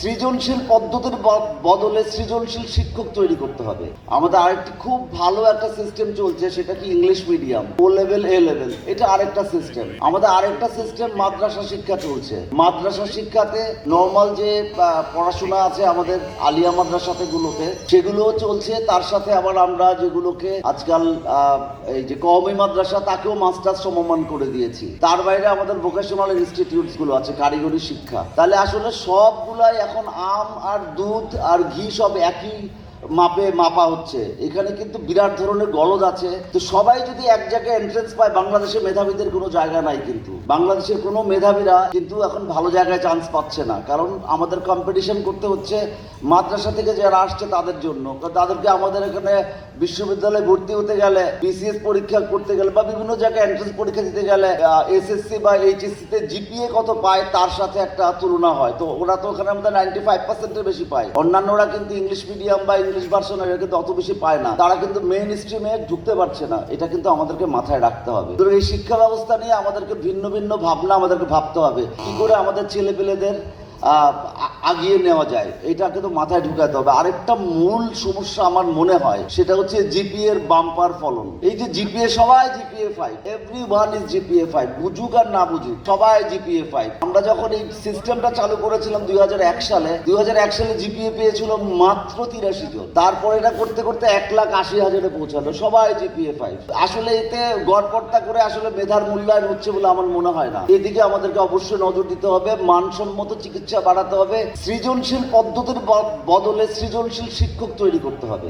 সৃজনশীল পদ্ধতির বদলে সৃজনশীল শিক্ষক তৈরি করতে হবে। আমাদের আরেকটি খুব ভালো একটা সিস্টেম চলছে, সেটা কি English medium, O level A level, এটা আরেকটা সিস্টেম। আমাদের আরেকটা সিস্টেম মাদ্রাসা শিক্ষা চলছে। মাদ্রাসা শিক্ষাতে নর্মাল যে পড়াশোনা আছে আমাদের আলিয়া মাদ্রাসাতে গুলোতে, সেগুলোও চলছে। তার সাথে আবার আমরা যেগুলোকে আজকাল এই যে কওমি মাদ্রাসা, তাকেও মাস্টার্স সমমান করে দিয়েছি। তার বাইরে আমাদের ভোকেশনাল ইনস্টিটিউটস গুলো আছে, কারিগরি শিক্ষা। তাহলে আসলে সবগুলাই এখন আম আর দুধ আর ঘি সব একই মাপে মাপা হচ্ছে। এখানে কিন্তু বিরাট ধরনের গলদ আছে। তো সবাই যদি এক জায়গায় এন্ট্রেন্স পায়, বাংলাদেশের মেধাবীদের কোনো জায়গা নাই। কিন্তু বাংলাদেশের কোনো মেধাবীরা কিন্তু এখন ভালো জায়গায় চান্স পাচ্ছে না, কারণ আমাদের কম্পিটিশন করতে হচ্ছে মাদ্রাসা থেকে যারা আসছে তাদের জন্য। তাদেরকে আমাদের এখানে বিশ্ববিদ্যালয়ে ভর্তি হতে গেলে, বিসিএস পরীক্ষা করতে গেলে বা বিভিন্ন জায়গায় এন্ট্রেন্স পরীক্ষা দিতে গেলে এসএসসি বা এইচএসসি তে জিপিএ কত পায় তার সাথে একটা তুলনা হয়। তো ওরা তো ওখানে আমাদের 95%-এর বেশি পায়। অন্যান্যরা কিন্তু ইংলিশ মিডিয়াম বা ইংলিশ ভার্সন এর কিন্তু অত বেশি পায় না। তারা কিন্তু মেইন স্ট্রিমে ঢুকতে পারছে না। এটা কিন্তু আমাদেরকে মাথায় রাখতে হবে। তো এই শিক্ষা ব্যবস্থা নিয়ে আমাদেরকে ভিন্ন ভিন্ন ভাবনা আমাদেরকে ভাবতে হবে, কি করে আমাদের ছেলেপেলেদের আগিয়ে নেওয়া যায়, এটা কিন্তু মাথায় ঢুকাতে হবে। আরেকটা মূল সমস্যা আমার মনে হয়, সেটা হচ্ছে জিপিএ এর বাম্পার ফলন। এই যে জিপিএ, সবাই জিপিএ 5, এভরিওয়ান ইজ জিপিএ 5, বুঝুক আর না বুঝুক সবাই জিপিএ 5। আমরা যখন এই সিস্টেমটা চালু করেছিলাম 2001 সালে, 2001 সালে জিপিএ পেয়েছিল মাত্র 83 জন। তারপর এটা করতে করতে 1,80,000-এ পৌঁছালো, সবাই জিপিএ 5। আসলে এতে গড়পড়তা করে আসলে মেধার মূল্যায়ন হচ্ছে বলে আমার মনে হয় না। এদিকে আমাদেরকে অবশ্যই নজর দিতে হবে, মানসম্মত চিকিৎসা বাড়াতে হবে, সৃজনশীল পদ্ধতির বদলে সৃজনশীল শিক্ষক তৈরি করতে হবে।